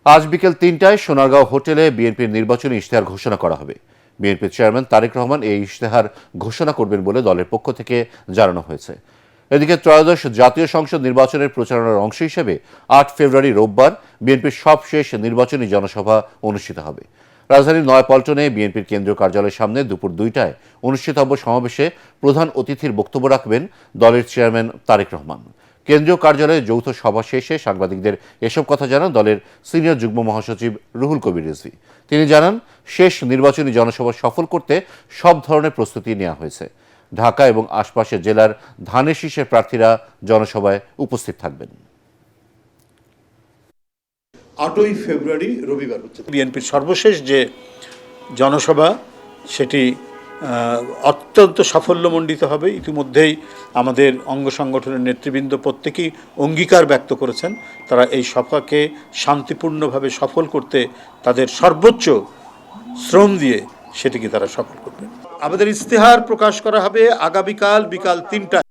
আজ বিকেল ৩টায় সোনারগাঁও হোটেলে বিএনপির নির্বাচনী ইশতেহার ঘোষণা করা হবে। বিএনপির চেয়ারম্যান তারেক রহমান এই ইশতেহার ঘোষণা করবেন বলে দলের পক্ষ থেকে জানানো হয়েছে। এদিকে ত্রয়োদশ জাতীয় সংসদ নির্বাচনের প্রচারণার অংশ হিসেবে ৮ ফেব্রুয়ারি রোববার বিএনপির সবশেষ নির্বাচনী জনসভা অনুষ্ঠিত হবে। রাজধানীর নয়াপল্টনে বিএনপির কেন্দ্রীয় কার্যালয়ের সামনে দুপুর ২টায় অনুষ্ঠিতব্য সমাবেশে প্রধান অতিথির বক্তব্য রাখবেন দলের চেয়ারম্যান তারেক রহমান। কেন্দ্রীয় কার্যালয়ে যৌথ সভা শেষে সাংবাদিকদের এসব কথা জানান দলের সিনিয়র যুগ্ম মহাসচিব রুহুল কবির রিজভী। তিনি জানান, শেষ নির্বাচনী জনসভা সফল করতে সব ধরনের প্রস্তুতি নেওয়া হয়েছে। ঢাকা এবং আশপাশের জেলার ধানের শীষের প্রার্থীরা জনসভায় উপস্থিত থাকবেন। ৮ই ফেব্রুয়ারি রবিবার হচ্ছে বিএনপির সর্বশেষ যে জনসভা, সেটি অত্যন্ত সাফল্যমণ্ডিত হবে। ইতিমধ্যেই আমাদের অঙ্গ সংগঠনের নেতৃবৃন্দ প্রত্যেকেই অঙ্গীকার ব্যক্ত করেছেন, তারা এই সভাকে শান্তিপূর্ণভাবে সফল করতে তাদের সর্বোচ্চ শ্রম দিয়ে সেটিকে তারা সফল করবেন। আমাদের ইশতেহার প্রকাশ করা হবে আগামীকাল বিকাল ৩টায়।